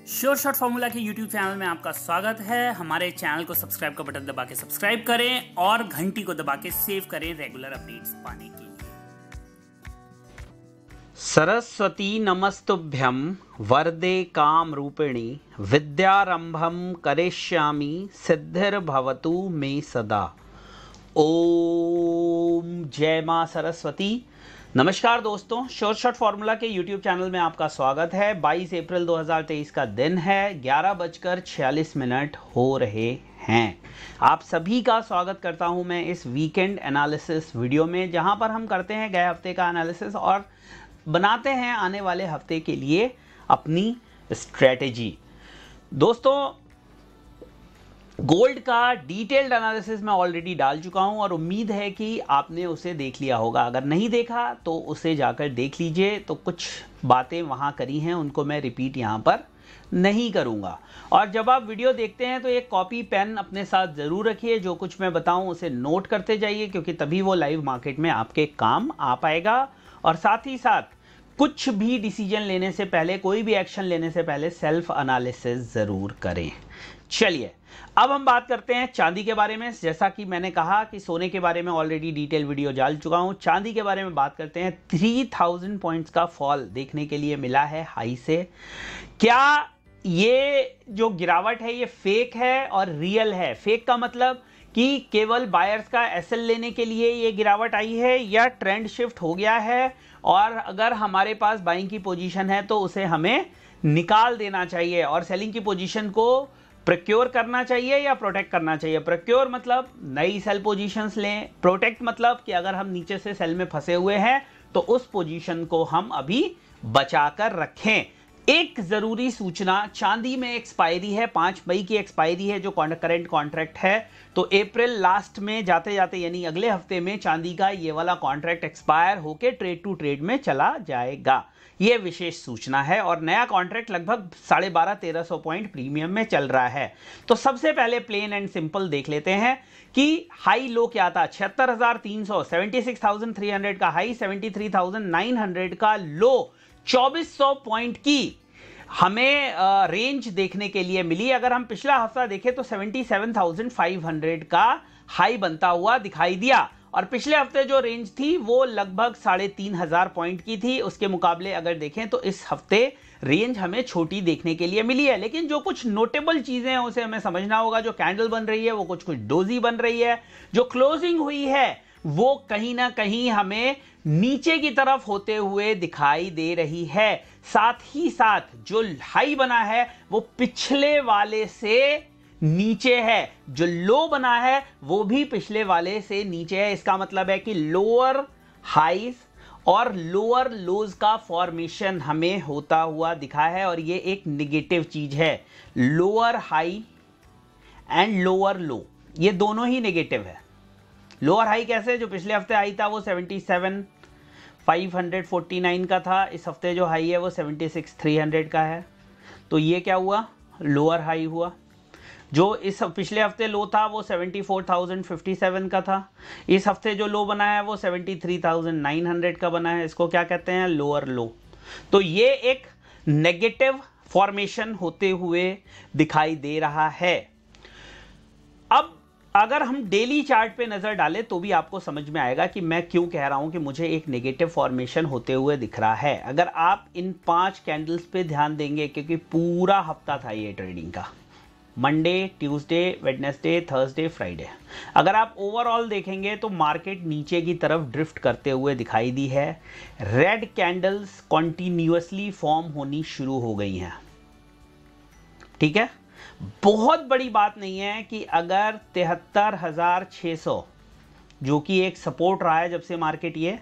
Sure shot formula के YouTube channel में आपका स्वागत है। हमारे चैनल को सब्सक्राइब का बटन दबा के सब्सक्राइब करें और घंटी को दबा के सेव करें रेगुलर अपडेट्स पाने के लिए। सरस्वती नमस्तुभ्यं वरदे काम रूपिणी विद्यारंभम करिष्यामि सिद्धिर्भवतु मे सदा। ओम जय मां सरस्वती। नमस्कार दोस्तों, शॉर्ट शॉट फॉर्मूला के YouTube चैनल में आपका स्वागत है। 22 अप्रैल 2023 का दिन है, 11:46 हो रहे हैं। आप सभी का स्वागत करता हूं मैं इस वीकेंड एनालिसिस वीडियो में, जहां पर हम करते हैं गए हफ्ते का एनालिसिस और बनाते हैं आने वाले हफ्ते के लिए अपनी स्ट्रेटेजी। दोस्तों, गोल्ड का डिटेल्ड एनालिसिस मैं ऑलरेडी डाल चुका हूं और उम्मीद है कि आपने उसे देख लिया होगा। अगर नहीं देखा तो उसे जाकर देख लीजिए। तो कुछ बातें वहां करी हैं, उनको मैं रिपीट यहां पर नहीं करूंगा। और जब आप वीडियो देखते हैं तो एक कॉपी पेन अपने साथ ज़रूर रखिए। जो कुछ मैं बताऊं उसे नोट करते जाइए, क्योंकि तभी वो लाइव मार्केट में आपके काम आ पाएगा। और साथ ही साथ कुछ भी डिसीजन लेने से पहले, कोई भी एक्शन लेने से पहले सेल्फ एनालिसिस ज़रूर करें। चलिए, अब हम बात करते हैं चांदी के बारे में। जैसा कि मैंने कहा कि सोने के बारे में ऑलरेडी डिटेल वीडियो डाल चुका हूं, चांदी के बारे में बात करते हैं। 3000 पॉइंट्स का फॉल देखने के लिए मिला है हाई से। क्या ये जो गिरावट है ये फेक है और रियल है? फेक का मतलब कि केवल बायर्स का एसएल लेने के लिए ये गिरावट आई है, या ट्रेंड शिफ्ट हो गया है और अगर हमारे पास बाइंग की पोजीशन है तो उसे हमें निकाल देना चाहिए और सेलिंग की पोजीशन को प्रोक्योर करना चाहिए या प्रोटेक्ट करना चाहिए। प्रोक्योर मतलब नई सेल पोजीशंस लें, प्रोटेक्ट मतलब कि अगर हम नीचे से सेल में फंसे हुए हैं तो उस पोजीशन को हम अभी बचाकर रखें। एक जरूरी सूचना, चांदी में एक्सपायरी है, 5 मई की एक्सपायरी है जो करंट कॉन्ट्रैक्ट है। तो अप्रैल लास्ट में जाते जाते यानी अगले हफ्ते में चांदी का ये वाला कॉन्ट्रैक्ट एक्सपायर होकर ट्रेड टू ट्रेड में चला जाएगा। यह विशेष सूचना है और नया कॉन्ट्रैक्ट लगभग 1250-1300 पॉइंट प्रीमियम में चल रहा है। तो सबसे पहले प्लेन एंड सिंपल देख लेते हैं कि हाई लो क्या था। 76,300, 76,300 का हाई, 73,900 का लो, 2400 पॉइंट की हमें रेंज देखने के लिए मिली। अगर हम पिछला हफ्ता देखें तो 77,500 का हाई बनता हुआ दिखाई दिया और पिछले हफ्ते जो रेंज थी वो लगभग 3,500 पॉइंट की थी। उसके मुकाबले अगर देखें तो इस हफ्ते रेंज हमें छोटी देखने के लिए मिली है, लेकिन जो कुछ नोटेबल चीजें हैं उसे हमें समझना होगा। जो कैंडल बन रही है वो कुछ डोजी बन रही है, जो क्लोजिंग हुई है वो कहीं ना कहीं हमें नीचे की तरफ होते हुए दिखाई दे रही है। साथ ही साथ जो हाई बना है वो पिछले वाले से नीचे है, जो लो बना है वो भी पिछले वाले से नीचे है। इसका मतलब है कि लोअर हाईज और लोअर लोज का फॉर्मेशन हमें होता हुआ दिखा है और ये एक नेगेटिव चीज है। लोअर हाई एंड लोअर लो ये दोनों ही नेगेटिव है। लोअर हाई कैसे? जो पिछले हफ्ते हाई था वो 77,549 का था, इस हफ्ते जो हाई है वो 76,300 का है। तो ये क्या हुआ? लोअर हाई हुआ। जो इस पिछले हफ्ते लो था वो 74,057 का था, इस हफ्ते जो लो बना है वो 73,900 का बना है। इसको क्या कहते हैं? लोअर लो। तो ये एक नेगेटिव फॉर्मेशन होते हुए दिखाई दे रहा है। अब अगर हम डेली चार्ट पे नजर डालें तो भी आपको समझ में आएगा कि मैं क्यों कह रहा हूं कि मुझे एक नेगेटिव फॉर्मेशन होते हुए दिख रहा है। अगर आप इन 5 कैंडल्स पे ध्यान देंगे, क्योंकि पूरा हफ्ता था ये ट्रेडिंग का, Monday, Tuesday, Wednesday, Thursday, Friday, अगर आप ओवरऑल देखेंगे तो मार्केट नीचे की तरफ ड्रिफ्ट करते हुए दिखाई दी है। रेड कैंडल्स कॉन्टिन्यूअसली फॉर्म होनी शुरू हो गई हैं। ठीक है, बहुत बड़ी बात नहीं है कि अगर 73,600 जो कि एक सपोर्ट रहा है जब से मार्केट ये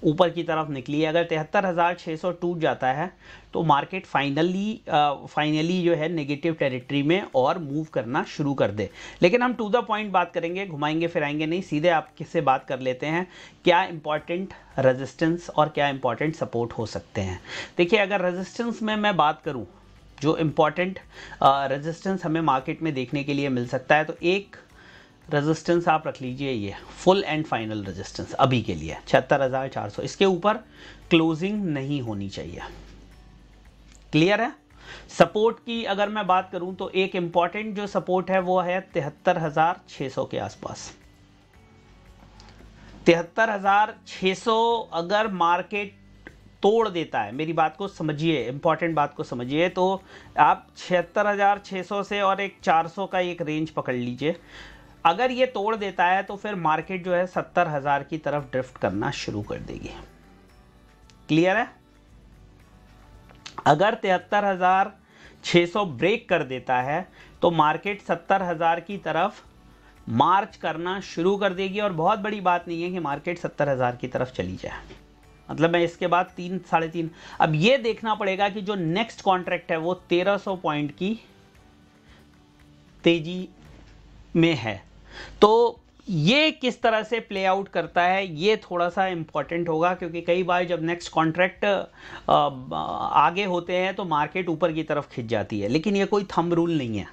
ऊपर की तरफ निकली है, अगर 73,600 टूट जाता है तो मार्केट फाइनली जो है नेगेटिव टेरिटरी में और मूव करना शुरू कर दे। लेकिन हम टू द पॉइंट बात करेंगे, घुमाएंगे फिराएंगे नहीं, सीधे आपसे बात कर लेते हैं क्या इंपॉर्टेंट रेजिस्टेंस और क्या इंपॉर्टेंट सपोर्ट हो सकते हैं। देखिए, अगर रेजिस्टेंस में मैं बात करूं, जो इंपॉर्टेंट रेजिस्टेंस हमें मार्केट में देखने के लिए मिल सकता है, तो एक रेजिस्टेंस आप रख लीजिए, ये फुल एंड फाइनल रेजिस्टेंस अभी के लिए 76,400। इसके ऊपर क्लोजिंग नहीं होनी चाहिए। क्लियर है? सपोर्ट की अगर मैं बात करूं तो एक इंपॉर्टेंट जो सपोर्ट है वो है 73,600 के आसपास। 73,600 अगर मार्केट तोड़ देता है, मेरी बात को समझिए, इंपॉर्टेंट बात को समझिए, तो आप 76,600 से और एक 400 का एक रेंज पकड़ लीजिए। अगर ये तोड़ देता है तो फिर मार्केट जो है 70,000 की तरफ ड्रिफ्ट करना शुरू कर देगी। क्लियर है? अगर 73,600 ब्रेक कर देता है तो मार्केट 70,000 की तरफ मार्च करना शुरू कर देगी। और बहुत बड़ी बात नहीं है कि मार्केट 70,000 की तरफ चली जाए, मतलब मैं इसके बाद 3 साढ़े 3, अब ये देखना पड़ेगा कि जो नेक्स्ट कॉन्ट्रैक्ट है वो 1300 पॉइंट की तेजी में है, तो ये किस तरह से प्ले आउट करता है ये थोड़ा सा इंपॉर्टेंट होगा, क्योंकि कई बार जब नेक्स्ट कॉन्ट्रैक्ट आगे होते हैं तो मार्केट ऊपर की तरफ खिंच जाती है। लेकिन ये कोई थंब रूल नहीं है,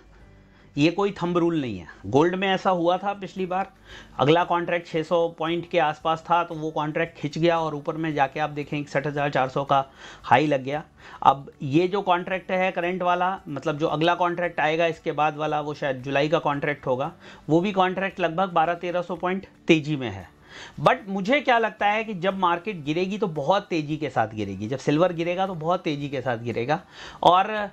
ये कोई थंब रूल नहीं है। गोल्ड में ऐसा हुआ था पिछली बार, अगला कॉन्ट्रैक्ट 600 पॉइंट के आसपास था तो वो कॉन्ट्रैक्ट खिंच गया और ऊपर में जाके आप देखें 61,400 का हाई लग गया। अब ये जो कॉन्ट्रैक्ट है करंट वाला, मतलब जो अगला कॉन्ट्रैक्ट आएगा इसके बाद वाला, वो शायद जुलाई का कॉन्ट्रैक्ट होगा, वो भी कॉन्ट्रैक्ट लगभग 1200-1300 पॉइंट तेजी में है। बट मुझे क्या लगता है कि जब मार्केट गिरेगी तो बहुत तेजी के साथ गिरेगी, जब सिल्वर गिरेगा तो बहुत तेजी के साथ गिरेगा। और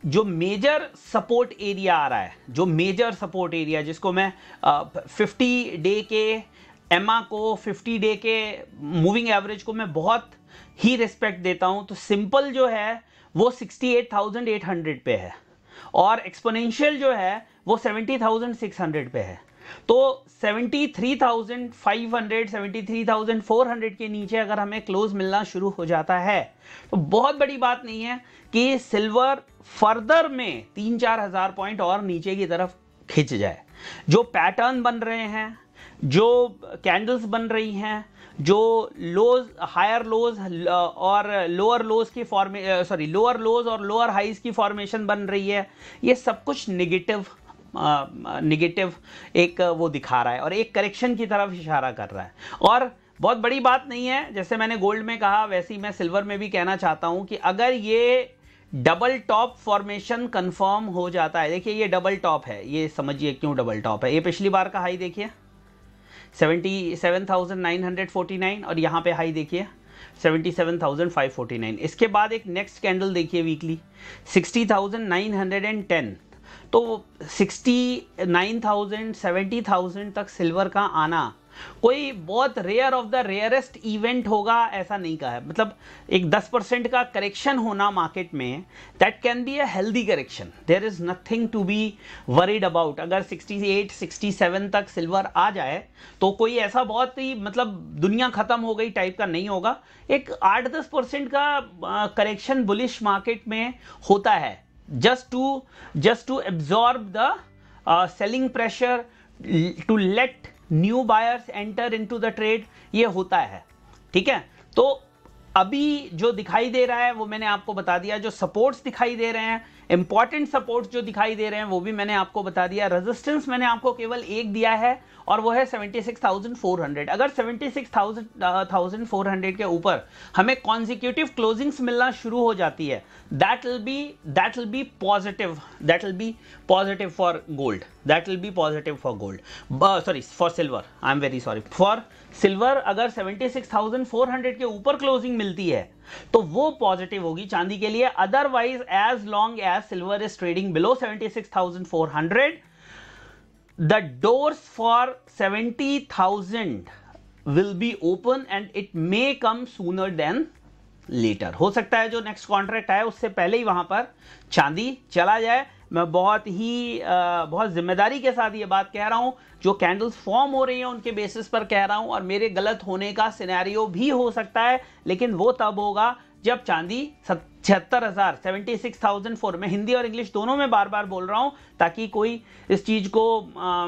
जो मेजर सपोर्ट एरिया आ रहा है, जो मेजर सपोर्ट एरिया जिसको मैं 50 डे के एमा को, 50 डे के मूविंग एवरेज को मैं बहुत ही रिस्पेक्ट देता हूं, तो सिंपल जो है वो 68,800 पे है और एक्सपोनेंशियल जो है वो 70,600 पे है। तो 73,500 73,400 के नीचे अगर हमें क्लोज मिलना शुरू हो जाता है तो बहुत बड़ी बात नहीं है कि सिल्वर फर्दर में 3-4 हज़ार पॉइंट और नीचे की तरफ खिंच जाए। जो पैटर्न बन रहे हैं, जो कैंडल्स बन रही हैं, जो लोज, हायर लोज और लोअर लोज की लोअर लोज और लोअर हाइज की फॉर्मेशन बन रही है, ये सब कुछ निगेटिव एक वो दिखा रहा है और एक करेक्शन की तरफ इशारा कर रहा है। और बहुत बड़ी बात नहीं है, जैसे मैंने गोल्ड में कहा वैसे ही मैं सिल्वर में भी कहना चाहता हूं कि अगर ये डबल टॉप फॉर्मेशन कंफर्म हो जाता है, देखिए ये डबल टॉप है, ये समझिए क्यों डबल टॉप है। ये पिछली बार का हाई देखिए 77,949 और यहाँ पे हाई देखिए 77,549। इसके बाद एक नेक्स्ट कैंडल देखिए वीकली 60,910, तो 69,000 70,000 तक सिल्वर का आना कोई बहुत rare of the rarest event होगा ऐसा नहीं कहा है। मतलब एक 10% का करेक्शन होना मार्केट में, that can be a healthy correction, there is nothing to be worried about. अगर 68-67 तक सिल्वर आ जाए तो कोई ऐसा बहुत ही मतलब दुनिया खत्म हो गई टाइप का नहीं होगा। एक 8-10% का करेक्शन बुलिश मार्केट में होता है, just to absorb the selling pressure, to let new buyers enter into the trade, ये होता है। ठीक है, तो अभी जो दिखाई दे रहा है वो मैंने आपको बता दिया। जो सपोर्ट्स दिखाई दे रहे हैं, इंपॉर्टेंट सपोर्ट्स जो दिखाई दे रहे हैं वो भी मैंने आपको बता दिया। रेजिस्टेंस मैंने आपको केवल एक दिया है और वो है 76,400। अगर 76,400 के ऊपर हमें कॉन्जिक्यूटिव क्लोजिंग्स मिलना शुरू हो जाती है, that will be positive for gold, that will be positive for gold, for silver, I am very sorry, for silver अगर 76,400 के ऊपर क्लोजिंग मिलती है तो वो पॉजिटिव होगी चांदी के लिए। Otherwise as long as silver is trading below 76,400, the doors for 70,000 will be open and it may come sooner than later। हो सकता है जो नेक्स्ट कॉन्ट्रैक्ट आए उससे पहले ही वहां पर चांदी चला जाए। मैं बहुत जिम्मेदारी के साथ ये बात कह रहा हूं, जो कैंडल्स फॉर्म हो रही हैं उनके बेसिस पर कह रहा हूं, और मेरे गलत होने का सिनेरियो भी हो सकता है, लेकिन वो तब होगा जब चांदी 76,000 76,004, मैं हिंदी और इंग्लिश दोनों में बार बार बोल रहा हूं ताकि कोई इस चीज को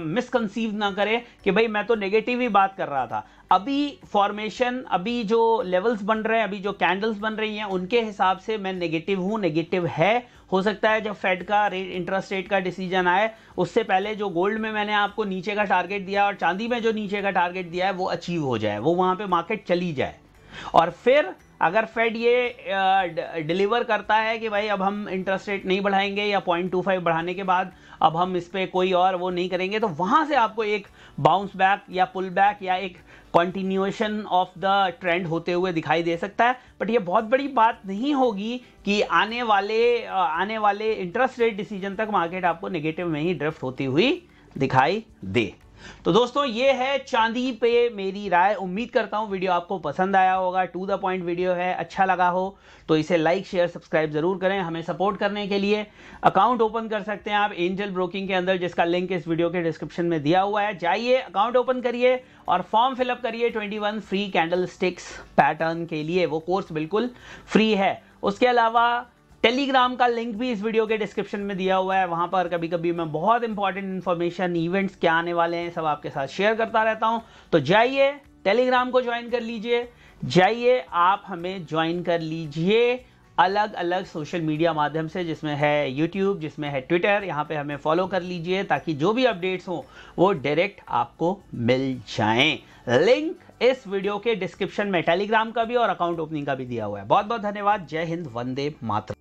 मिसकंसीव ना करे कि भाई मैं तो नेगेटिव ही बात कर रहा था। अभी फॉर्मेशन, अभी जो लेवल्स बन रहे हैं, अभी जो कैंडल्स बन रही हैं उनके हिसाब से मैं नेगेटिव हूं, नेगेटिव है। हो सकता है जब फेड का इंटरेस्ट रेट का डिसीजन आए उससे पहले जो गोल्ड में मैंने आपको नीचे का टारगेट दिया और चांदी में जो नीचे का टारगेट दिया है वो अचीव हो जाए, वो वहां पे मार्केट चली जाए। और फिर अगर फेड ये डिलीवर करता है कि भाई अब हम इंटरेस्ट रेट नहीं बढ़ाएंगे या 0.25 बढ़ाने के बाद अब हम इस पर कोई और वो नहीं करेंगे, तो वहाँ से आपको एक बाउंस बैक या पुल बैक या एक कंटिन्यूएशन ऑफ द ट्रेंड होते हुए दिखाई दे सकता है। बट ये बहुत बड़ी बात नहीं होगी कि आने वाले इंटरेस्ट रेट डिसीजन तक मार्केट आपको नेगेटिव में ही ड्रिफ्ट होती हुई दिखाई दे। तो दोस्तों ये है चांदी पे मेरी राय। उम्मीद करता हूं वीडियो आपको पसंद आया होगा, टू द पॉइंट वीडियो है, अच्छा लगा हो तो इसे लाइक शेयर सब्सक्राइब जरूर करें। हमें सपोर्ट करने के लिए अकाउंट ओपन कर सकते हैं आप एंजल ब्रोकिंग के अंदर, जिसका लिंक इस वीडियो के डिस्क्रिप्शन में दिया हुआ है। जाइए अकाउंट ओपन करिए और फॉर्म फिलअप करिए 21 फ्री कैंडल स्टिक्स पैटर्न के लिए। वो कोर्स बिल्कुल फ्री है। उसके अलावा टेलीग्राम का लिंक भी इस वीडियो के डिस्क्रिप्शन में दिया हुआ है। वहां पर कभी कभी मैं बहुत इंपॉर्टेंट इन्फॉर्मेशन, इवेंट्स क्या आने वाले हैं, सब आपके साथ शेयर करता रहता हूं। तो जाइए टेलीग्राम को ज्वाइन कर लीजिए, जाइए आप हमें ज्वाइन कर लीजिए अलग अलग सोशल मीडिया माध्यम से, जिसमें है यूट्यूब, जिसमें है ट्विटर। यहाँ पे हमें फॉलो कर लीजिए ताकि जो भी अपडेट्स हो वो डायरेक्ट आपको मिल जाएं। लिंक इस वीडियो के डिस्क्रिप्शन में टेलीग्राम का भी और अकाउंट ओपनिंग का भी दिया हुआ है। बहुत बहुत धन्यवाद। जय हिंद, वंदे मातरम।